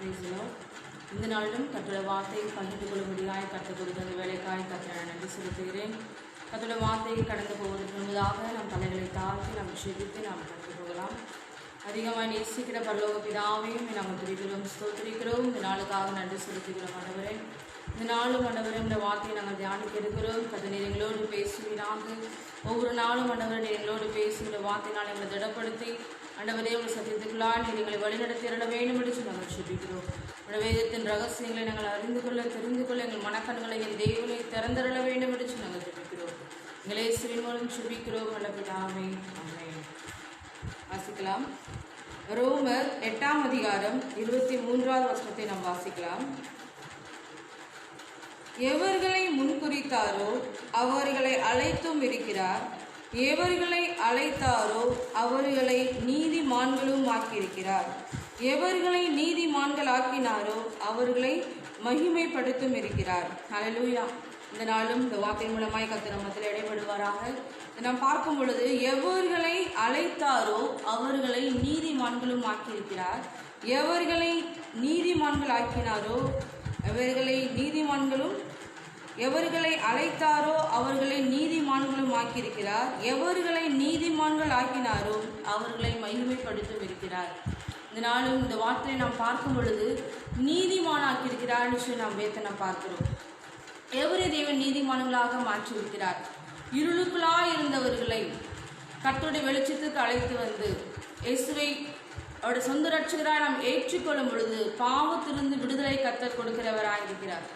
இந்த நாளிலும் கர்த்தருடைய வார்த்தையை பகிர்ந்து கொள்ளும்படியாய் கற்றுக் கொடுத்த அந்த வேலைக்காய் கர்த்தரை நன்றி செலுத்துகிறேன். கர்த்தருடைய வார்த்தையை கடந்து போவதற்கு முன்பதாக நம் தலைகளை தாழ்த்தி நாம் ஜெபித்து நாம் கடந்து போகலாம். அதிகமாக நேசிக்கிற பரலோக பிதாவையும் நாங்கள் துதிக்கிறோம், ஸ்தோத்திரிக்கிறோம். இந்த நாளுக்காக நன்றி செலுத்துகிறோம் ஆண்டவரே. இந்த நாளும் ஆண்டவரே இந்த வார்த்தையை நாங்கள் தியானிக்க இருக்கிறோம். கர்த்தர் எங்களோடு பேசுவீராக. ஒவ்வொரு நாளும் ஆண்டவரே எங்களோடு பேசுகிற வார்த்தையினால் எங்களை திடப்படுத்தி ஆண்டவரே உங்கள் சத்தியத்துக்குள்ளால் எங்களை வழிநடத்திட வேண்டும் என்று நாங்கள் ஜெபிக்கிறோம். உடைய வேதத்தின் ரகசியங்களை நாங்கள் அறிந்து கொள்ள தெரிந்து கொள்ள எங்கள் மனக்கண்களை என் தேவனை திறந்தருள வேண்டும் என்று நாங்கள் ஜெபிக்கிறோம். எங்களை இயேசுவின் மூலம் ஜெபிக்கிறோம் நல்ல பிதாவே, ஆமென். வாசிக்கலாம். ரோமர் 8ஆம் அதிகாரம் 23வது வசனத்தை நாம் வாசிக்கலாம். எவர்களை முன்குறித்தாரோ அவர்களை அழைத்தும் இருக்கிறார், எவர்களை அழைத்தாரோ அவர்களை நீதிமான்களும் ஆக்கியிருக்கிறார், எவர்களை நீதிமான்கள் ஆக்கினாரோ அவர்களை மகிமைப்படுத்தும் இருக்கிறார். ஹல்லேலூயா. இந்த நாளும் இந்த வார்த்தை மூலமாய் கர்த்தர் நம்மத்தில் இடைபடுவாராக. நாம் பார்க்கும் பொழுது எவர்களை அழைத்தாரோ அவர்களை நீதிமான்களும் ஆக்கியிருக்கிறார், எவர்களை நீதிமான்கள் ஆக்கினாரோ அவர்களை நீதிமான்களும், எவர்களை அழைத்தாரோ அவர்களை நீதிமான்களும் ஆக்கியிருக்கிறார், எவர்களை நீதிமான்கள் ஆக்கினாரோ அவர்களை மகிமைப்படுத்தும் இருக்கிறார். இந்த நாளும் இந்த வார்த்தையை நாம் பார்க்கும் பொழுது நீதிமானாக்கியிருக்கிறார் சொல்லி நாம் வேதனை பார்க்கிறோம். எவரை தேவன் நீதிமான்களாக மாற்றியிருக்கிறார். இருளுக்குள்ளாய் இருந்தவர்களை கர்த்தருடைய வெளிச்சத்துக்கு அழைத்து வந்து இயேசுவை அவருடைய சொந்த ரட்சகராய் நாம் ஏற்றுக்கொள்ளும் பொழுது பாவத்திலிருந்து விடுதலை கர்த்தர் கொடுக்கிறவராய் இருக்கிறார்.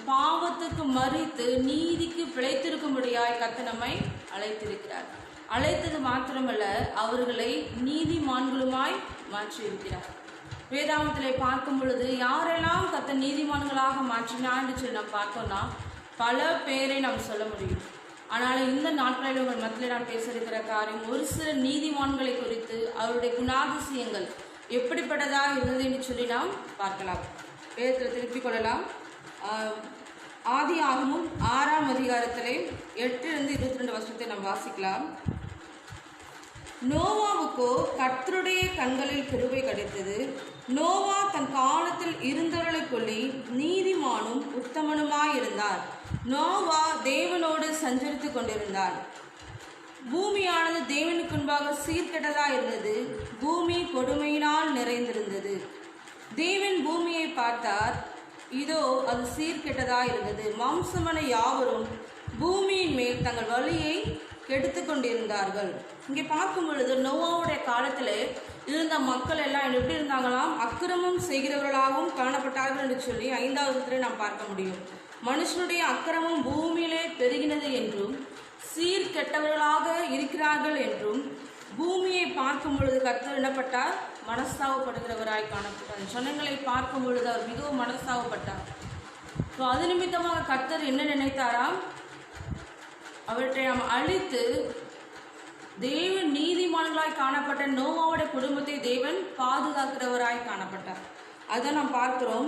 பாவத்துக்கு மறித்து நீதிக்கு பிழைத்திருக்கும்படியாய் கர்த்தர் நம்மை அழைத்திருக்கிறார். அழைத்தது மாத்திரமல்ல, அவர்களை நீதிமான்களுமாய் மாற்றியிருக்கிறார். வேதாகமத்திலே பார்க்கும் பொழுது யாரெல்லாம் கர்த்தர் நீதிமான்களாக மாற்றினான்னு சொல்லி நாம் பார்த்தோம்னா பல பேரை நாம் சொல்ல முடியும். ஆனால் இந்த நாட்களில் உங்கள் மத்தியில் நான் பேச இருக்கிற காரியம் ஒரு சில நீதிமான்களை குறித்து அவருடைய குணாதிசயங்கள் எப்படிப்பட்டதாக இருந்தது என்று சொல்லி நாம் பார்க்கலாம். வேதத்தில் திருப்பிக் கொள்ளலாம். ஆதியாகமம் 6ஆம் அதிகாரத்திலே 8லிருந்து 22 வசனத்தை நாம் வாசிக்கலாம். நோவாவுக்கோ கர்த்தருடைய கண்களில் கிருபை கிடைத்தது. நோவா தன் காலத்தில் இருந்தவர்களுக்குள்ளே நீதிமானும் உத்தமனுமாயிருந்தார். நோவா தேவனோடு சஞ்சரித்து கொண்டிருந்தார். பூமியானது தேவனுக்கு முன்பாக சீர்கெட்டதாக இருந்தது. பூமி கொடுமையினால் நிறைந்திருந்தது. தேவன் பூமியை பார்த்தார், இதோ அது சீர்கெட்டதாக இருந்தது. மாம்சமான யாவரும் பூமியின் மேல் தங்கள் வழியை கெடுத்து கொண்டிருந்தார்கள். இங்கே பார்க்கும் பொழுது நோவாவுடைய காலத்தில் இருந்த மக்கள் எல்லாம் எப்படி இருந்தாங்களாம்? அக்கிரமம் செய்கிறவர்களாகவும் காணப்பட்டார்கள் என்று சொல்லி 5வது வசனத்திலே நாம் பார்க்க முடியும். மனுஷனுடைய அக்கிரமம் பூமியிலே பெருகினது என்றும் சீர்கெட்டவர்களாக இருக்கிறார்கள் என்றும் பூமியை பார்க்கும் பொழுது கர்த்தர் என்னப்பட்டார்? மனஸ்தாபப்படுகிறவராய் காணப்பட்டார். ஜனங்களை பார்க்கும் பொழுது அவர் மிகவும் மனஸ்தாபப்பட்டார். ஸோ அது நிமித்தமாக கர்த்தர் என்ன நினைத்தாராம்? அவற்றை நாம் அழித்து தேவன் நீதிமான்களாய் காணப்பட்ட நோவாவுடைய குடும்பத்தை தேவன் பாதுகாக்கிறவராய் காணப்பட்டார். அதை நாம் பார்க்கிறோம்.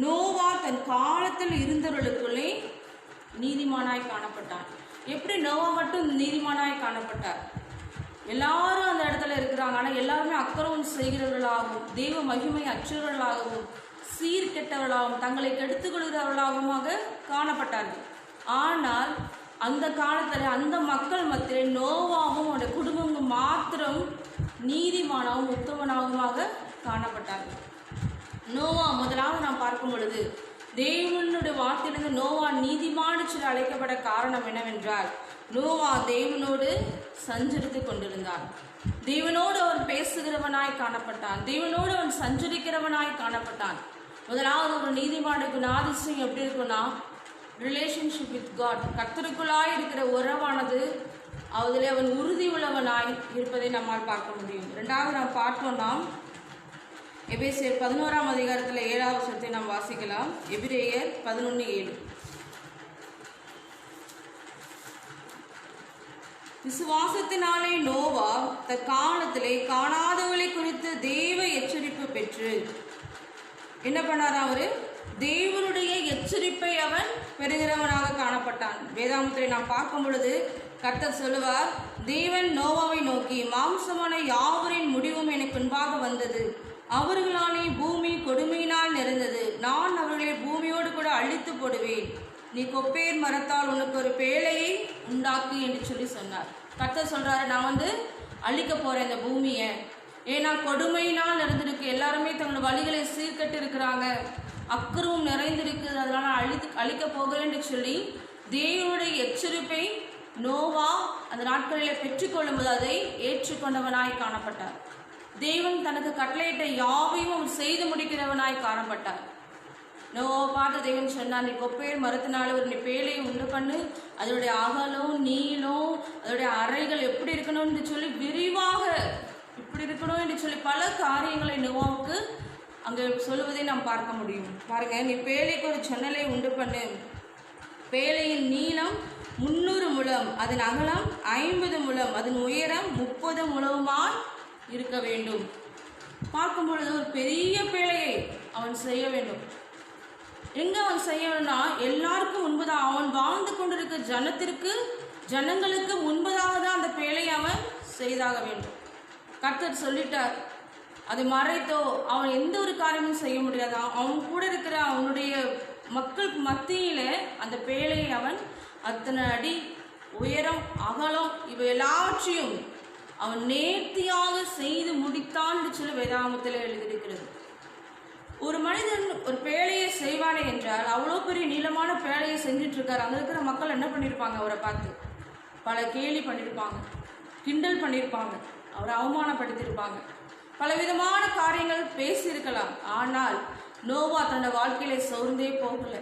நோவா தன் காலத்தில் இருந்தவர்களுக்குள்ளே நீதிமானாய் காணப்பட்டான். எப்படி நோவா மட்டும் நீதிமானாய் காணப்பட்டார்? எல்லாரும் அந்த இடத்துல இருக்கிறாங்க, ஆனால் எல்லாருமே அக்கிரமம் செய்கிறவர்களாகவும் தெய்வ மகிமை அற்றவர்களாகவும் சீர்கெட்டவர்களாகவும் தங்களை கெடுத்துக் கொள்கிறவர்களாகவும் காணப்பட்டார்கள். ஆனால் அந்த காலத்தில் அந்த மக்கள் மத்தியில் நோவாவும் அவருடைய குடும்பமும் மாத்திரம் நீதிமானாகவும் உத்தமனாகவும் காணப்பட்டார்கள். நோவா முதலாவது நாம் பார்க்கும் பொழுது தேவனுடைய வார்த்தையிலிருந்து நோவா நீதிமான் சொல்லி அழைக்கப்பட காரணம் என்னவென்றால், நோவா தேவனோடு சஞ்சரித்து கொண்டிருந்தான். தேவனோடு அவன் பேசுகிறவனாய் காணப்பட்டான். தேவனோடு அவன் சஞ்சரிக்கிறவனாய் காணப்பட்டான். முதலாவது ஒரு நீதிமானுக்கு குணாதிசயம் எப்படி இருக்குன்னா, ரிலேஷன்ஷிப் வித் காட், கர்த்தருக்குள்ளாய் இருக்கிற உறவானது அதில் அவன் உறுதி உள்ளவனாய் இருப்பதை நம்மால் பார்க்க முடியும். 2வது நாம் பார்த்தோம்னா எபேசியர் 11ஆம் அதிகாரத்தில் 7வது வசனத்தை நாம் வாசிக்கலாம். எபிரேயர் 11:7. விசுவாசத்தினாலே நோவா தற்காலத்திலே காணாதவர்களை குறித்து தேவ எச்சரிப்பு பெற்று என்ன பண்ணாரா? அவரு தேவனுடைய எச்சரிப்பை அவன் பெறுகிறவனாக காணப்பட்டான். வேதாகமத்தை நாம் பார்க்கும் பொழுது கர்த்தர் சொல்லுவார், தேவன் நோவாவை நோக்கி, மாம்சமான யாவரின் முடிவும் எனக்கு முன்பாக வந்தது, அவர்களாலே பூமி கொடுமையினால் நான் அவர்களை பூமியோடு கூட அழித்து போடுவேன். நீ கொப்பேர் மரத்தால் உனக்கு ஒரு பேழையை உண்டாக்கு என்று சொல்லி சொன்னார். கர்த்தர் சொல்றாரு, நான் அழிக்க போறேன் இந்த பூமியை. ஏன்னா கொடுமையினால் நடந்திருக்கு, எல்லாருமே தங்களோட வழிகளை சீர்கட்டு இருக்கிறாங்க, அக்கறவும் நிறைந்திருக்கு, அதனால அழிக்க போகிறேன் என்று சொல்லி தேவனுடைய எச்சரிப்பை நோவா அந்த நாட்களில் பெற்றுக்கொள்ளும் போது அதை ஏற்றுக்கொண்டவனாய் காணப்பட்டார். தேவன் தனக்கு கட்டளையிட்ட யாவையும் அவன் செய்து முடிக்கிறவனாய் காணப்பட்டார். நோவாவை பார்த்து தேவன் சொன்னார், நீ கொப்பையில் மரத்தினால ஒரு பேழையை உண்டு பண்ணு, அதோடைய அகலம் நீளம் அதோடைய அறைகள் எப்படி இருக்கணும்னு சொல்லி விரிவாக இப்படி இருக்கணும் என்று சொல்லி பல காரியங்களை நோவாவுக்கு அங்கே சொல்லுவதை நாம் பார்க்க முடியும். பாருங்க, நீ பேழைக்கு ஒரு ஜன்னலை உண்டு பண்ணு, பேழையின் நீளம் 300 முழம், அதன் அகலம் 50 முழம், அதன் உயரம் 30 முழமாய் இருக்க வேண்டும். பார்க்கும் பொழுது ஒரு பெரிய பேழையை அவன் செய்ய வேண்டும். எங்க அவன் செய்யணும்னா எல்லாருக்கும் முன்பதாக, அவன் வாழ்ந்து கொண்டிருக்க ஜனங்களுக்கு முன்பதாக தான் அந்த பேழையை அவன் செய்தாக வேண்டும். கர்த்தர் சொல்லிட்டார், அதை மறைத்தோ அவன் எந்த ஒரு காரியமும் செய்ய முடியாது. அவன் கூட இருக்கிற அவனுடைய மக்கள் மத்தியில அந்த பேழையை அவன் அத்தனை அடி உயரம் அகலம் இவை எல்லாவற்றையும் அவன் நேர்த்தியாக செய்து முடித்தான் என்று சொல்லி வேதாகமத்தில் எழுதியிருக்கிறது. ஒரு மனிதன் ஒரு பேழையை செய்வானே என்றால் அவ்வளோ பெரிய நீளமான பேழையை செஞ்சுட்டு இருக்காரு. அங்கே இருக்கிற மக்கள் என்ன பண்ணியிருப்பாங்க, அவரை பார்த்து பல கேலி பண்ணியிருப்பாங்க, கிண்டல் பண்ணியிருப்பாங்க, அவரை அவமானப்படுத்தியிருப்பாங்க, பலவிதமான காரியங்கள் பேசியிருக்கலாம். ஆனால் நோவா தன்னோட வாழ்க்கையில சோர்ந்தே போகல.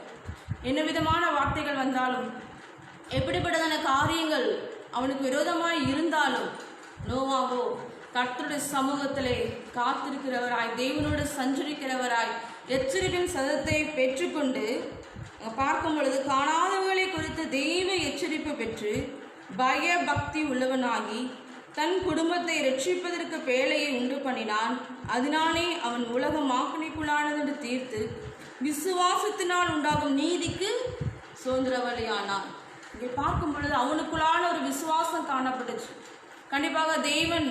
என்ன விதமான வார்த்தைகள் வந்தாலும், எப்படிப்பட்டதான காரியங்கள் அவனுக்கு விரோதமாய் இருந்தாலும், நோவாவோ கர்த்தருடைய சமூகத்திலே காத்திருக்கிறவராய், தேவனோடு சஞ்சரிக்கிறவராய், எச்சரிப்பின் சதத்தை பெற்றுக்கொண்டு பார்க்கும் பொழுது காணாதவர்களை குறித்து தெய்வ எச்சரிப்பு பெற்று பய பக்தி உள்ளவனாகி தன் குடும்பத்தை ரட்சிப்பதற்கு பேழையை உண்டு பண்ணினான். அதனாலே அவன் உலகம் ஆக்கினைக்குள்ளானது தீர்த்து விசுவாசத்தினால் உண்டாகும் நீதிக்கு சுதந்திரவழியானான். இங்கே பார்க்கும் பொழுது அவனுக்குள்ளான ஒரு விசுவாசம் காணப்பட்டுச்சு. கண்டிப்பாக தேவன்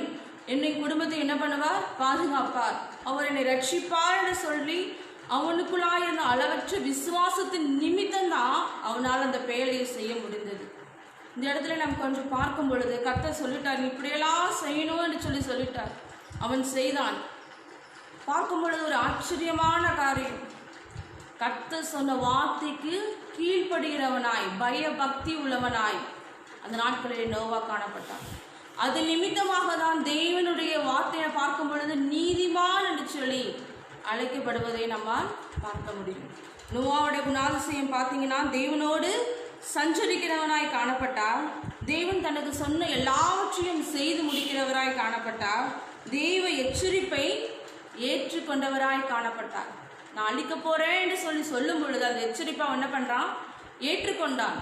என்னை குடும்பத்தை என்ன பண்ணுவார், பாதுகாப்பார், அவர் என்னை ரட்சிப்பார் என்று சொல்லி அவனுக்குள்ளாக இருந்த அளவற்ற விசுவாசத்தின் நிமித்தம்தான் அவனால் அந்த பேழையை செய்ய முடிந்தது. இந்த இடத்துல நம்ம கொஞ்சம் பார்க்கும் பொழுது கர்த்தர் சொல்லிட்டார், இப்படியெல்லாம் செய்யணும் என்று சொல்லிட்டார். அவன் செய்தான். பார்க்கும் பொழுது ஒரு ஆச்சரியமான காரியம், கர்த்தர் சொன்ன வார்த்தைக்கு கீழ்ப்படுகிறவனாய் பய பக்தி உள்ளவனாய் அந்த நாட்களில் நோவா காணப்பட்டான். அது நிமித்தமாக தான் தேவனுடைய வார்த்தையை பார்க்கும் பொழுது நீதிமான் என்று சொல்லி அழைக்கப்படுவதை நம்மால் பார்க்க முடியும். நோவாவுடைய குணாதிசயம் பார்த்தீங்கன்னா, தேவனோடு சஞ்சரிக்கிறவனாய் காணப்பட்டார், தேவன் தனக்கு சொன்ன எல்லாவற்றையும் செய்து முடிக்கிறவராய் காணப்பட்டார், தெய்வ எச்சரிப்பை ஏற்றுக்கொண்டவராய் காணப்பட்டார். நான் அழிக்க போறேன் என்று சொல்லும் பொழுது அந்த எச்சரிப்பை அவன் என்ன பண்றான், ஏற்றுக்கொண்டான்,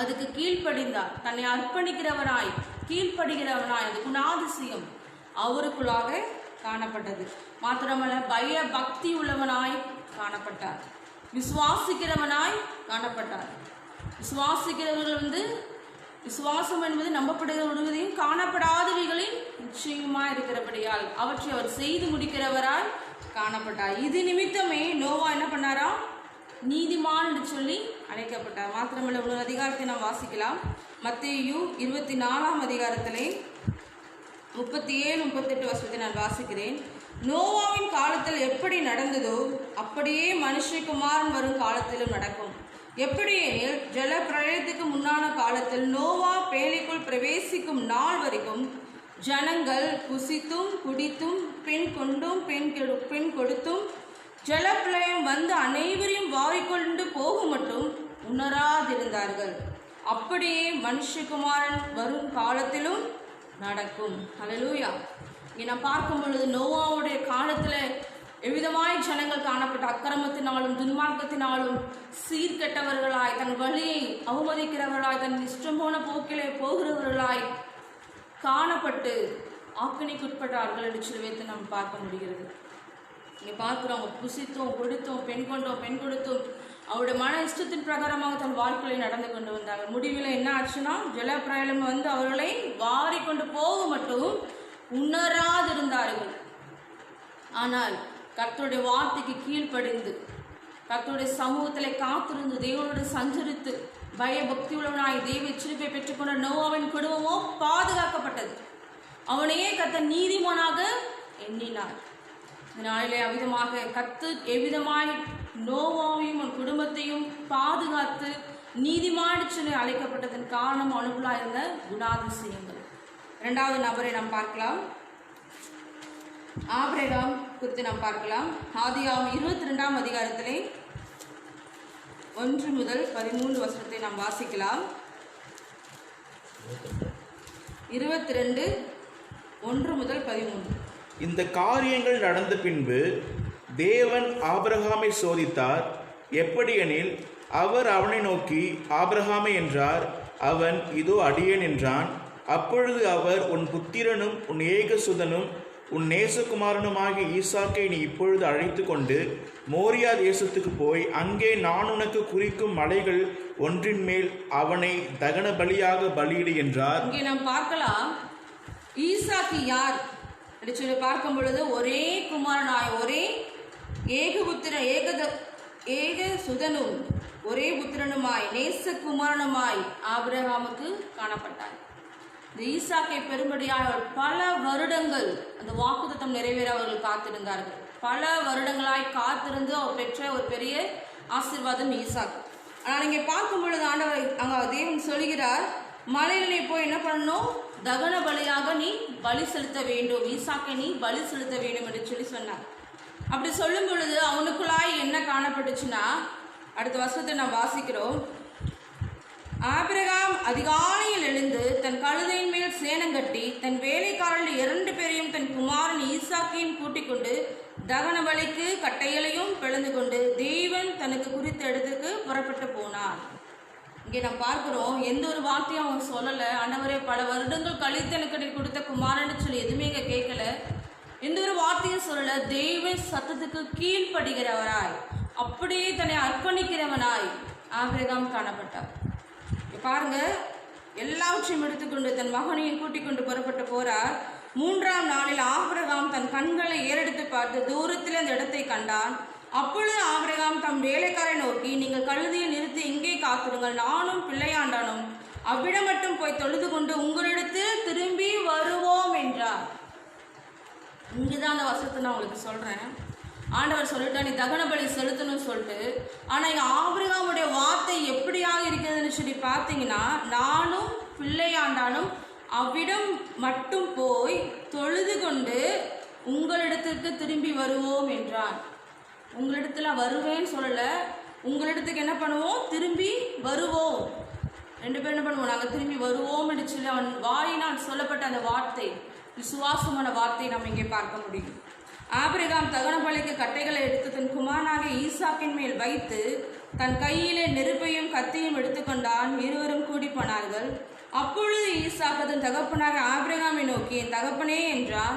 அதுக்கு கீழ்ப்படிந்தார், தன்னை அர்ப்பணிக்கிறவனாய் கீழ்ப்படுகிறவனாய் அந்த குணாதிசயம் அவருக்குள்ளாக காணப்பட்டது. மாத்திரமல்ல பய பக்தி உள்ளவனாய் காணப்பட்டார், விசுவாசிக்கிறவனாய் காணப்பட்டார். விசுவாசிக்கிறவர்கள் விசுவாசம் என்பது நம்பப்படுவதையும் காணப்படாதவைகளின் நிச்சயமாய் இருக்கிறபடியால் அவற்றை அவர் செய்து முடிக்கிறவராய் காணப்பட்டார். இது நிமித்தமே நோவா என்ன பண்ணாரா, நீதிமான் என்று சொல்லி அழைக்கப்பட்டார். மாத்திரமல்ல ஒரு அதிகாரத்தை நாம் வாசிக்கலாம். மத்தேயு 24 அதிகாரத்திலே 37-38 வசனத்தை நான் வாசிக்கிறேன். நோவாவின் காலத்தில் எப்படி நடந்ததோ அப்படியே மனுஷகுமாரன் வரும் காலத்திலும் நடக்கும். எப்படியெனில் ஜல பிரளயத்துக்கு முன்னான காலத்தில் நோவா பேழைக்குள் பிரவேசிக்கும் நாள் வரைக்கும் ஜனங்கள் புசித்தும் குடித்தும் பெண் கொண்டும் பெண் கொடுத்தும் ஜலப்பிரளயம் வந்து அனைவரையும் வாரிக்கொண்டு போகும் மட்டும் உணராதிருந்தார்கள். அப்படியே மனுஷகுமாரன் வரும் காலத்திலும் நடக்கும். ஹல்லேலூயா. இங்கே நான் பார்க்கும் பொழுது நோவாவுடைய காலத்தில் எவ்விதமாய் ஜனங்கள் காணப்பட்ட அக்கிரமத்தினாலும் துன்மார்க்கத்தினாலும் சீர்கெட்டவர்களாய், தன் வழியை அவமதிக்கிறவர்களாய், தன் இஷ்டம் போன போக்கிலே போகிறவர்களாய் காணப்பட்டு ஆக்கினைக்குட்பட்டார்கள் என்று சொல்லிட்டு நம்ம பார்க்க முடிகிறது. இங்கே பார்க்குறோம், புசித்தோம் கொடுத்தோம் பெண் கொடுத்தும் அவருடைய மன இஷ்டத்தின் பிரகாரமாக தன் வாழ்க்கையை நடந்து கொண்டு வந்தாங்க. முடிவில் என்ன ஆச்சுன்னா, ஜலப்பிரளயம் வந்து அவர்களை வாரி கொண்டு போக மட்டும் உணராதிருந்தார்கள். ஆனால் கர்த்தருடைய வார்த்தைக்கு கீழ்ப்படிந்து கர்த்தருடைய சமூகத்திலே காத்திருந்து தேவனோடு சஞ்சரித்து பயபக்தி உள்ளவனாய் தெய்வ எச்சரிப்பை பெற்றுக்கொண்ட நோவாவின் குடும்பமோ பாதுகாக்கப்பட்டது. அவனையே கர்த்தர் நீதிமானாக எண்ணினார். இந்த நாளிலே அவ்விதமாக கர்த்தர் எவ்விதமாய் நோவாவையும் அவன் குடும்பத்தையும் பாதுகாத்து நீதிமான் சொல்லி அழைக்கப்பட்டதன் காரணம் அவனுக்குள்ளா இருந்த குணாதிசயங்கள். இரண்டாவது நபரை நாம் பார்க்கலாம். ஆபிரகாம் குறித்து நாம் பார்க்கலாம். ஆதியாகமம் 22ஆம் அதிகாரத்திலே 1 முதல் 13 வசனத்தை நாம் வாசிக்கலாம். 22 1 முதல் 13. இந்த காரியங்கள் நடந்த பின்பு தேவன் ஆபிரகாமை சோதித்தார். எப்படியெனில், அவர் அவனை நோக்கி, ஆபிரகாமே என்றார். அவன், இதோ அடியேன் என்றான். அப்பொழுது அவர், உன் புத்திரனும் உன் ஏகசுதனும் உன் நேசகுமாரனுமாகிய ஈசாக்கை நீ இப்பொழுது அழைத்து கொண்டு மோரியா தேசத்துக்கு போய் அங்கே நான் உனக்கு குறிக்கும் மலைகள் ஒன்றின் மேல் அவனை தகன பலியாக பலியிடு என்றார். இங்கே நாம் பார்க்கலாம், ஈசாக்கு யார் என்று சொல்லி பார்க்கும் பொழுது, ஒரே குமாரனாய் ஒரே ஏக சுதனும் ஒரே புத்திரனுமாய் நேசகுமாரனுமாய் ஆபிரகாமுக்கு காணப்பட்டார். இந்த ஈசாக்கை பெரும்படியாக பல வருடங்கள் அந்த வாக்குத்தத்தம் நிறைவேற அவர்கள் காத்திருந்தார்கள். பல வருடங்களாய் காத்திருந்து அவர் பெற்ற ஒரு பெரிய ஆசீர்வாதம் ஈசாக்கு. ஆனால் இங்கே பார்க்கும் பொழுது ஆண்டவர் அங்கே தேவன் சொல்கிறார், மலையில் நீ போய் என்ன பண்ணணும், தகன பலியாக நீ பலி செலுத்த வேண்டும், ஈசாக்கை நீ பலி செலுத்த வேண்டும் என்று சொல்லி சொன்னார். அப்படி சொல்லும் பொழுது அவனுக்குள்ளாய் என்ன காணப்பட்டுச்சுன்னா, அடுத்த வருஷத்தை நாம் வாசிக்கிறோம். ஆபிரகாம் அதிகாலையில் எழுந்து தன் கழுதையின் மேல் சேனங்கட்டி தன் வேலைக்காரர்கள் 2 பேரையும் தன் குமாரன் ஈசாக்கையும் கூட்டிக் கொண்டு தகன பலிக்கு கட்டைகளையும் பிளந்து கொண்டு தேவன் தனக்கு குறித்த இடத்துக்கு புறப்பட்டு போனார். இங்கே நாம் பார்க்கிறோம், எந்த ஒரு வார்த்தையும் அவங்க சொல்லலை. ஆண்டவரே, பல வருடங்கள் கழித்து எனக்கு நீ கொடுத்த குமாரன்னு சொல்லி எதுவுமே இங்கே கேட்கல, எந்த ஒரு வார்த்தையும் சொல்லலை. தெய்வ சத்தத்துக்கு கீழ்ப்படுகிறவராய் அப்படியே தன்னை அர்ப்பணிக்கிறவனாய் ஆபிரகாம் காணப்பட்டார். பாருங்க, எல்லாவற்றையும் எடுத்துக்கொண்டு தன் மகனையும் கூட்டிக் கொண்டு புறப்பட்டு போறார். 3ஆம் நாளில் ஆபிரகாம் தன் கண்களை ஏறெடுத்து பார்த்து தூரத்தில் அந்த இடத்தை கண்டான். அப்பொழுது ஆபிரகாம் தம் வேலைக்காரை நோக்கி, நீங்கள் கழுதையை நிறுத்தி இங்கே காத்திருங்கள், நானும் பிள்ளையாண்டானும் அவ்விடம் மட்டும் போய் தொழுது கொண்டு உங்களிடத்தில் திரும்பி வருவோம் என்றார். இங்குதான் அந்த வசத்தை நான் உங்களுக்கு சொல்றேன். ஆண்டவர் சொல்லிட்டா நீ தகன பலி செலுத்தணும்னு சொல்லிட்டு, ஆனால் இங்கே ஆபிரகாமுடைய வார்த்தை எப்படியாக இருக்கிறதுன்னு சொல்லி பார்த்தீங்கன்னா, நானும் பிள்ளையாண்டானும் அவ்விடம் மட்டும் போய் தொழுது கொண்டு உங்களிடத்திற்கு திரும்பி வருவோம் என்றான். உங்களிடத்துல வருவேன்னு சொல்லலை, உங்களிடத்துக்கு என்ன பண்ணுவோம், திரும்பி வருவோம். 2 பேரும் என்ன பண்ணுவோம், நாங்கள் திரும்பி வருவோம் என்று சொல்லி அவன் வாயினால் சொல்லப்பட்ட அந்த வார்த்தை, விசுவாசமான வார்த்தை நாம் இங்கே பார்க்க முடியும். ஆபிரகாம் தகன பலிக்கு கட்டைகளை எடுத்து தன் குமாரனாகிய ஈசாக்கின் மேல் வைத்து தன் கையிலே நெருப்பையும் கத்தியும் எடுத்துக்கொண்டான். இருவரும் கூடி போனார்கள். அப்பொழுது ஈசாக்கு தன் தகப்பனாக ஆபிரகாமை நோக்கி, என் தகப்பனே என்றான்.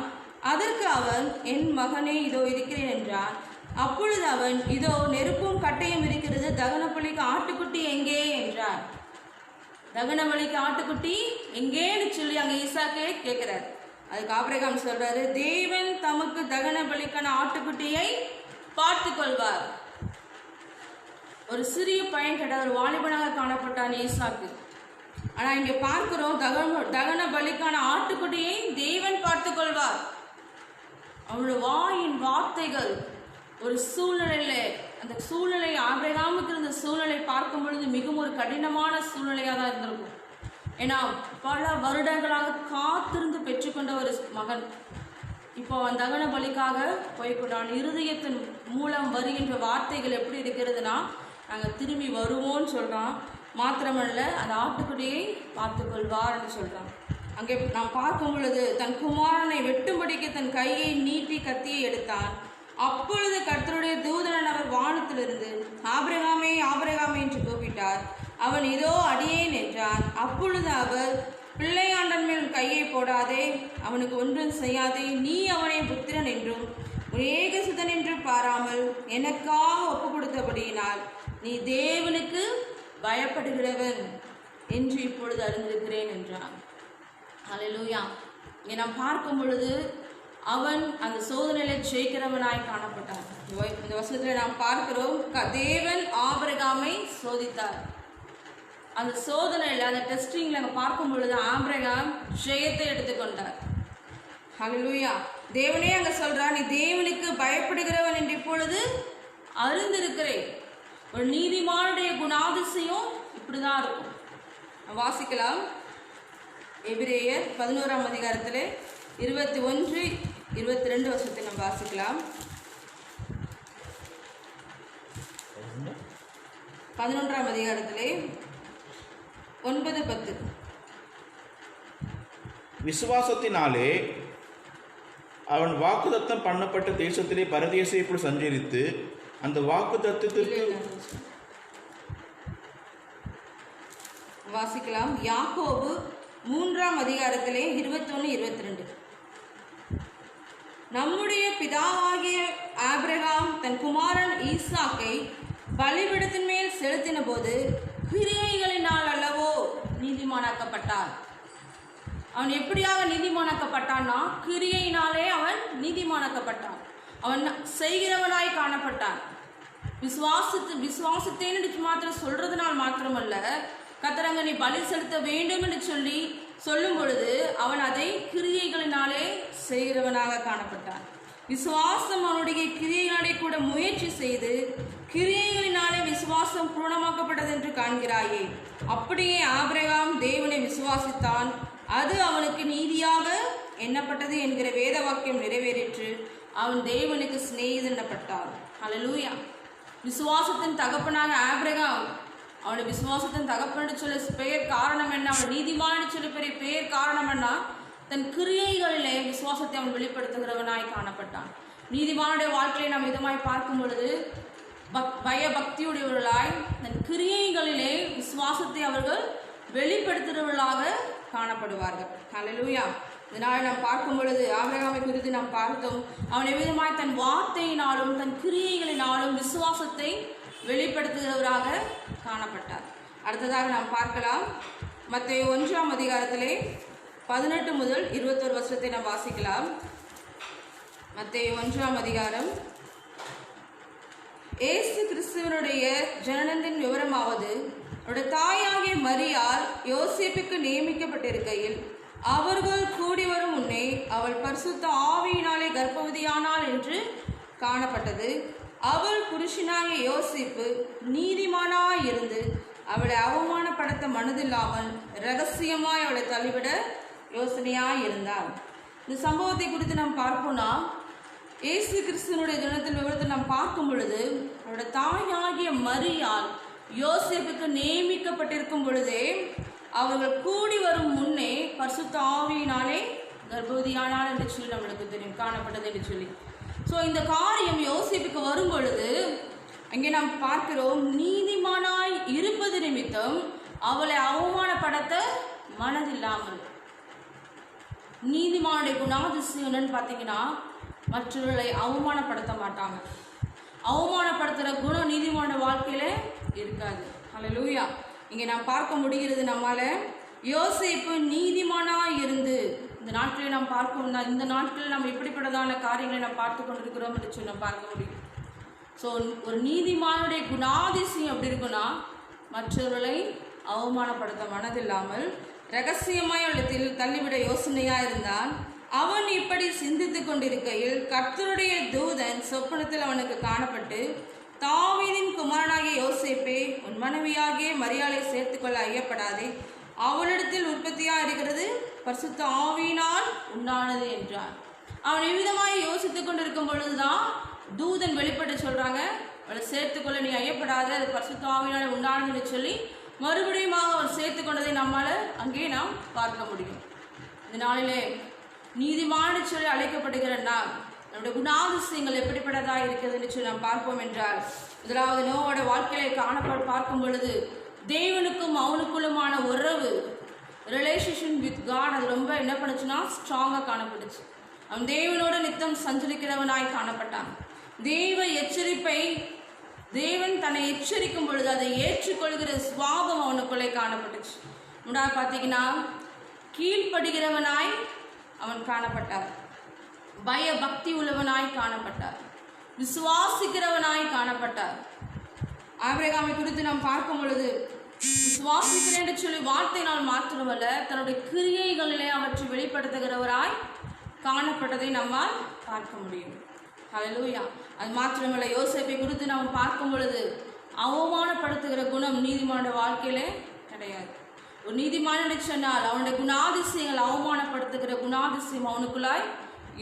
அதற்கு அவன், என் மகனே, இதோ இருக்கிறேன் என்றான். அப்பொழுது அவன், இதோ நெருப்பும் கட்டையும் இருக்கிறது, தகன பலிக்கு ஆட்டுக்குட்டி எங்கே என்றான். தகன பலிக்கு ஆட்டுக்குட்டி எங்கேன்னு சொல்லி அங்கே ஈசாக்கே கேட்கிறார். அதுக்கு ஆபிரகாம் சொல்றாரு, தேவன் தமக்கு தகன பலிக்கான ஆட்டுக்குட்டியை பார்த்து கொள்வார். ஒரு சிறிய பையன் கேட்ட ஒரு வாலிபனாக காணப்பட்டான் ஈசாக்கு. ஆனா இங்க பார்க்கிறோம், தகன பலிக்கான ஆட்டுக்குட்டியை தேவன் பார்த்து கொள்வார். அவனுடைய வாயின் வார்த்தைகள் ஒரு சூழ்நிலையில, அந்த சூழ்நிலை ஆபிரகாமுக்கு இருந்த சூழ்நிலை பார்க்கும் பொழுது மிகவும் ஒரு கடினமான சூழ்நிலையாக தான் இருந்திருக்கும். ஏன்னா பல வருடங்களாக காத்திருந்து பெற்றுக்கொண்ட ஒரு மகன் இப்போ அவன் தகன பலிக்காக போய்கொண்டான். இருதயத்தின் மூலம் வருகின்ற வார்த்தைகள் எப்படி இருக்கிறதுனா, நாங்கள் திரும்பி வருவோம்னு சொல்கிறான். மாத்திரமல்ல, அந்த ஆட்டுக்குட்டியை பார்த்து கொள்வார்னு சொல்கிறான். அங்கே நாம் பார்க்கும் பொழுது தன் குமாரனை வெட்டும்படிக்கு தன் கையை நீட்டி கத்தியை எடுத்தான். அப்பொழுது கர்த்தருடைய தூதன் அவர் வானத்திலிருந்து, ஆபிரகாமே, ஆபிரகாமே என்று கூப்பிட்டார். அவன், இதோ அடியேன் என்றான். அப்பொழுது அவர், பிள்ளையாண்டன் மேல் கையை போடாதே, அவனுக்கு ஒன்றும் செய்யாதே, நீ அவனை புத்திரன் என்றும் உன் ஏகசுதன் என்றும் பாராமல் எனக்காக ஒப்பு கொடுத்தபடியினால் நீ தேவனுக்கு பயப்படுகிறவன் என்று இப்பொழுது அறிந்திருக்கிறேன் என்றான். ஹல்லேலூயா. இங்கே நாம் பார்க்கும் பொழுது அவன் அந்த சோதனையில ஜெயிக்கிறவனாய் காணப்பட்டான். இந்த இந்த வசனத்தில் நாம் பார்க்கிறோம், தேவன் ஆபிரகாமை சோதித்தார். அந்த சோதனையில், அந்த டெஸ்டிங்கில் அங்கே பார்க்கும் பொழுது ஆபிரகாம் ஜெயத்தை எடுத்துக்கொண்டார். ஹல்லேலூயா. தேவனே அங்கே சொல்றார், நீ தேவனுக்கு பயப்படுகிறவன் என்று இப்பொழுது அறிந்திருக்கிறேன். ஒரு நீதிமானுடைய குணாதிசயம் இப்படிதான் இருக்கும். வாசிக்கலாம். எபிரேயர் 11ஆம் அதிகாரத்தில் 21, 22 வருஷத்தை நம்ம வாசிக்கலாம். 11ஆம் அதிகாரத்திலே 9, 10. விசுவாசத்தினாலே அவன் வாக்குத்தத்தம் பண்ணப்பட்ட தேசத்திலே பரதேசிக்குள் சஞ்சரித்து அந்த வாக்குத்தத்தத்திற்கு வாசிக்கலாம். யாக்கோபு 3ஆம் அதிகாரத்திலே 21, 22. நம்முடைய பிதாவாகிய ஆபிரகாம் தன் குமாரன் ஈசாக்கை பலிபீடத்தின் மேல் செலுத்தின போது கிரியைகளினால் அல்லவோ நீதிமானாக்கப்பட்டார். அவன் எப்படியாக நீதிமானாக்கப்பட்டான்னா, கிரியையினாலே அவன் நீதிமானாக்கப்பட்டான். அவன் செய்கிறவனாய் காணப்பட்டான். விசுவாசத்தேன்னு மாத்திரம் சொல்றதுனால் மாத்திரமல்ல, கர்த்தரங்க நீ பலி செலுத்த வேண்டும் என்று சொல்லும் பொழுது அவன் அதை கிரியைகளினாலே செய்கிறவனாக காணப்பட்டான். விசுவாசம் அவனுடைய கிரியையினாலே கூட முயற்சி செய்து கிரியைகளினாலே விசுவாசம் பூர்ணமாக்கப்பட்டது என்று காண்கிறாயே. அப்படியே ஆபிரகாம் தேவனை விசுவாசித்தான், அது அவனுக்கு நீதியாக எண்ணப்பட்டது என்கிற வேத வாக்கியம் நிறைவேறிற்று. அவன் தேவனுக்கு சிநேகிதன் எனப்பட்டான். ஹல்லேலூயா. விசுவாசத்தின் தகப்பனாக ஆபிரகாம், அவனுடைய விசுவாசத்தின் தகப்பன் சொல்ல பெயர் காரணம் என்ன, அவன் நீதிமான் சொல்ல பெரிய பெயர் காரணம் என்ன, தன் கிரியைகளிலே விசுவாசத்தை அவன் வெளிப்படுத்துகிறவனாய் காணப்பட்டான். நீதிமானுடைய வாழ்க்கையை நாம் விதமாய் பார்க்கும் பொழுது பயபக்தியுடையவர்களாய் தன் கிரியைகளிலே விசுவாசத்தை அவர்கள் வெளிப்படுத்துகிறவர்களாக காணப்படுவார்கள். ஹல்லேலூயா. இதனால் நாம் பார்க்கும் பொழுது ஆபிரகாமை குறித்து நாம் பார்த்தோம். அவன் எவ்விதமாய் தன் வார்த்தையினாலும் தன் கிரியைகளினாலும் விசுவாசத்தை வெளிப்படுத்துகிறவராக காணப்பட்டார். அடுத்ததாக நாம் பார்க்கலாம். மத்தேயு 1ஆம் அதிகாரத்திலே 18 முதல் 21 வருஷத்தை நாம் வாசிக்கலாம். மத்தேயு 1ஆம் அதிகாரம். இயேசு கிறிஸ்துவனுடைய ஜனனத்தின் விவரமாவது, அவருடைய தாயாகிய மரியாள் யோசேப்புக்கு நியமிக்கப்பட்டிருக்கையில் அவர்கள் கூடி வரும் முன்னே அவள் பரிசுத்த ஆவியினாலே கர்ப்பவதியானாள் என்று காணப்பட்டது. அவள் புருஷனாகிய யோசேப்பு நீதிமானாய் இருந்து அவளை அவமானப்படுத்த மனதில்லாமல் இரகசியமாய் அவளை தள்ளிவிட யோசனையாய் இருந்தாள். இந்த சம்பவத்தை குறித்து நாம் பார்ப்போம்னா, இயேசு கிறிஸ்துவனுடைய ஜனனத்தின் விவரத்தை நாம் பார்க்கும் பொழுது அவருடைய தாயாகிய மரியாள் யோசேப்புக்கு நியமிக்கப்பட்டிருக்கும் பொழுதே அவர்கள் கூடி வரும் முன்னே பரிசுத்த ஆவியினாலே கர்ப்பவதியானாள் என்று சொல்லி நம்மளுக்கு தெரியும், காணப்பட்டது என்று சொல்லி. ஸோ இந்த காரியம் யோசேப்புக்கு வரும் பொழுது அங்கே நாம் பார்க்கிறோம், நீதிமானாய் இருப்பது நிமித்தம் அவளை அவமானப்படுத்த மனதில்லாமல். நீதிமானுடைய குணாதிசயம் என்னன்னு பார்த்தீங்கன்னா, மற்றவர்களை அவமானப்படுத்த மாட்டாங்க. அவமானப்படுத்துகிற குணம் நீதிமான வாழ்க்கையில இருக்காது. ஹல்லேலூயா. இங்கே நாம் பார்க்க முடிகிறது, நம்மால யோசேப்பு நீதிமானாய் இருந்து இந்த நாட்களில் நாம் பார்க்கணும்னா, இந்த நாட்களில் நம்ம எப்படிப்பட்டதான காரியங்களை நாம் பார்த்து கொண்டிருக்கிறோம் என்று சொல்லி நம்ம பார்க்க முடியும். ஸோ ஒரு நீதிமானுடைய குணாதிசயம் எப்படி இருக்குன்னா, மற்றவர்களை அவமானப்படுத்த மனதில்லாமல் இரகசியமாய் உள்ளத்தில் தள்ளிவிட யோசனையாக இருந்தான். அவன் இப்படி சிந்தித்து கொண்டிருக்கையில் கர்த்தருடைய தூதன் சொப்பனத்தில் அவனுக்கு காணப்பட்டு, தாவீதின் குமாரனாகிய யோசேப்பே, உன் மனைவியாகிய மரியாளை சேர்த்துக்கொள்ள ஐயப்படாதே, அவளிடத்தில் உற்பத்தியாக இருக்கிறது பரிசுத்த ஆவியினால் உண்டானது என்றான். அவன் எவ்விதமாய் யோசித்துக் கொண்டிருக்கும் பொழுதுதான் தூதன் வெளிப்பட்டு சொல்றாங்க, அவளை சேர்த்துக்கொள்ள நீ ஐயப்படாத, அது பரிசுத்த ஆவியினால் உண்டானதுன்னு சொல்லி மறுபடியும் அவன் சேர்த்து கொண்டதை நம்மால அங்கே நாம் பார்க்க முடியும். இந்த நாளிலே நீதிமான்னு சொல்லி அழைக்கப்படுகிற நாம் நம்முடைய குணாதிசயங்கள் எப்படிப்பட்டதா இருக்கிறதுன்னு சொல்லி நாம் பார்ப்போம் என்றால், முதலாவது நோவோட வாழ்க்கையை பார்க்கும் பொழுது தேவனுக்கும் அவனுக்குள்ளுமான உறவு, ரிலேஷன்ஷிப் வித் காட், அது ரொம்ப என்ன பண்ணுச்சுன்னா ஸ்ட்ராங்காக காணப்பட்டுச்சு. அவன் தேவனோட நித்தம் சஞ்சரிக்கிறவனாய் காணப்பட்டான். தேவ எச்சரிப்பை, தேவன் தன்னை எச்சரிக்கும் பொழுது அதை ஏற்றுக்கொள்கிற சுவாபம் அவனுக்குள்ளே காணப்பட்டுச்சு. முன்னாடி பார்த்தீங்கன்னா கீழ்ப்படுகிறவனாய் அவன் காணப்பட்டார், பய பக்தி உள்ளவனாய் காணப்பட்டார். விசுவாசிக்கிறவனாய் காணப்பட்டார். ஆபிரகாமை குறித்து நாம் பார்க்கும் பொழுது விசுவாசிக்கிறேன் என்று சொல்லி வார்த்தையினால் மாத்திரமல்ல, தன்னுடைய கிரியைகளிலே அவற்றை வெளிப்படுத்துகிறவராய் காணப்பட்டதை நம்மால் பார்க்க முடியும். ஹல்லேலூயா. அது மாத்திரமல்ல, யோசேப்பை குறித்து நாம் பார்க்கும் பொழுது அவமானப்படுத்துகிற குணம் நீதிமானுடைய வாழ்க்கையிலே கிடையாது. ஒரு நீதிமான் என்று சொன்னால் அவனுடைய குணாதிசயங்கள் அவமானப்படுத்துகிற குணாதிசயம் அவனுக்குள்ளாய்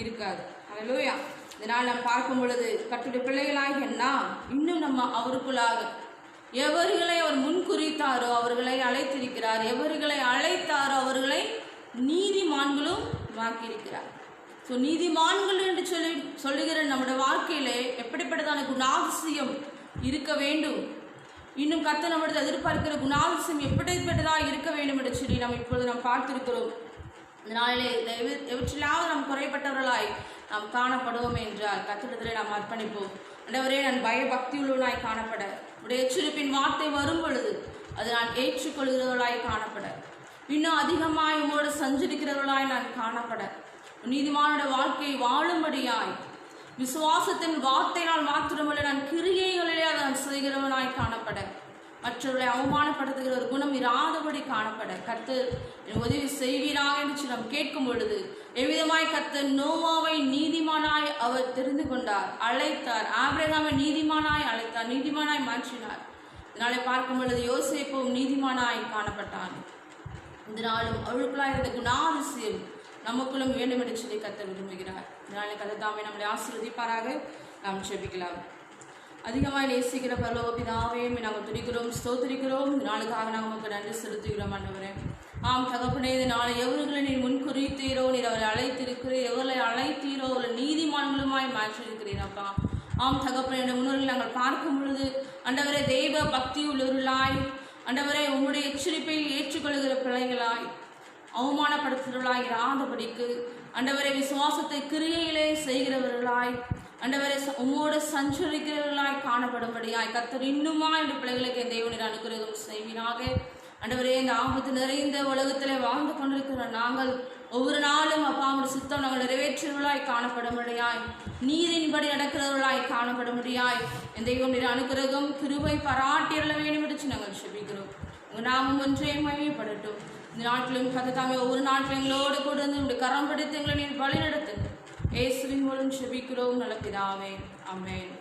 இருக்காது. ஹல்லேலூயா. இதனால் நாம் பார்க்கும் பொழுது கர்த்தருடைய பிள்ளைகளாகிய நாம் இன்னும் நம்ம அவருக்குள்ளாக எவர்களை அவர் முன்குறித்தாரோ அவர்களை அழைத்திருக்கிறார், எவர்களை அழைத்தாரோ அவர்களை நீதிமான்களும் வாக்கியிருக்கிறார். ஸோ நீதிமான்கள் என்று சொல்லுகிற நம்முடைய வாழ்க்கையிலே எப்படிப்பட்டதான குணாதிசயம் இருக்க வேண்டும், இன்னும் கர்த்தர் நம்முடைய எதிர்பார்க்கிற குணாதிசயம் எப்படிப்பட்டதாக இருக்க வேண்டும் என்று சொல்லி நாம் இப்பொழுது நாம் பார்த்திருக்கிறோம். இதனாலே எவற்றிலாவது நாம் குறைப்பட்டவர்களாய் நாம் காணப்படுவோம் என்றால் கர்த்தரிடத்திலே நாம் அர்ப்பணிப்போம். ஆண்டவரே, நான் பயபக்தி உள்ளவர்களாய் காணப்பட, உடைய எச்சரிப்பின் வார்த்தை வரும் பொழுது அதை நான் ஏற்றுக்கொள்கிறவர்களாய் காணப்பட, இன்னும் அதிகமாய் உமோடு சஞ்சரிக்கிறவர்களாய் நான் காணப்பட, நீதிமானுடைய வாழ்க்கையை வாழும்படியாய் விசுவாசத்தின் வார்த்தையினால் மாத்திரமல்ல நான் கிரியைகளிலே அதை நான் செய்கிறவனாய் காணப்பட, மற்றவர்களை அவமானப்படுத்துகிற ஒரு குணம் இராதபடி காணப்பட கர்த்தர் உதவி செய்வீராக என்று நாம் கேட்கும் பொழுது எவ்விதமாய் கர்த்தர் நோவாவை நீதிமானாய் அவர் தெரிந்து கொண்டார், அழைத்தார். ஆபிரகாமை நீதிமானாய் அழைத்தார், நீதிமானாய் மாற்றினார். இதனாலே பார்க்கும் பொழுது யோசேப்பும் நீதிமானாய் காணப்பட்டான். இதனாலும் அவளுக்குள்ளாய் இருந்த குணாதிசயம் நமக்குள்ளும் வேண்டும் என்று சொல்லி கர்த்தர் விரும்புகிறார். இதனாலே கர்த்தர் தாமே நம்மளை ஆசீர்வதிப்பாராக. நாம் ஜெபிக்கலாம். அதிகமாக நேசிக்கிற பரலோக பிதாவே, நாங்கள் துதிக்கிறோம், ஸ்தோத்திரிக்கிறோம். இந்த நாளுக்காக நாங்கள் உங்களுக்கு நன்றி செலுத்துகிறோம் ஆண்டவரே. ஆம் தகப்பனே, இந்த நாளை எவர்களை நீர் முன்குறித்தீரோ, நீர் அவரை அழைத்திருக்கிறீர், எவர்களை அழைத்தீரோ அவர்கள் நீதிமான்களுமாய் மாற்றிருக்கிறீர் அப்பா. ஆம் தகப்பனே, இந்த முன்னோர்கள் நாங்கள் பார்க்கும் பொழுது ஆண்டவரே தெய்வ பக்தி உள்ளவர்களாய், ஆண்டவரே உம்முடைய எச்சரிப்பை ஏற்றுக்கொள்கிற பிள்ளைகளாய், அவமானப்படுத்துகிறவர்களாய் இராதபடிக்கு ஆண்டவரை விசுவாசத்தை கிரியையிலே செய்கிறவர்களாய், ஆண்டவரை உம்மோடு சஞ்சரிக்கிறவர்களாய் காணப்படும்படியாய் கர்த்தர் இன்னுமா இந்த பிள்ளைகளுக்கு என் தேவனின் அனுகிரகம் செய்வீராக. ஆண்டவரே, இந்த ஆபத்து நிறைந்த உலகத்திலே வாழ்ந்து கொண்டிருக்கிற நாங்கள் ஒவ்வொரு நாளும் அப்பாவுடைய சுத்தம் நாங்கள் நிறைவேற்றுவர்களாய் காணப்படும்படியாய், நீதியின்படி நடக்கிறவர்களாய் காணப்படும்படியாய் என் தேவனின் அனுகிரகம் கிருபை பாராட்டியருள வேண்டும் என்று நாங்கள் ஜெபிக்கிறோம். உங்கள் நாமம் ஒன்றே மகிமைப்படட்டும். இந்த நாட்டிலும் கர்த்தாவே ஒவ்வொரு நாட்டிலும் எங்களோடு கூட இருந்து உங்களுடைய கரம் பிடித்து எங்களை நீர் வழி நடத்துங்க. இயேசுவின் மூலம் ஜெபிக்கிறோம் நல்ல பிதாவே. ஆமென்.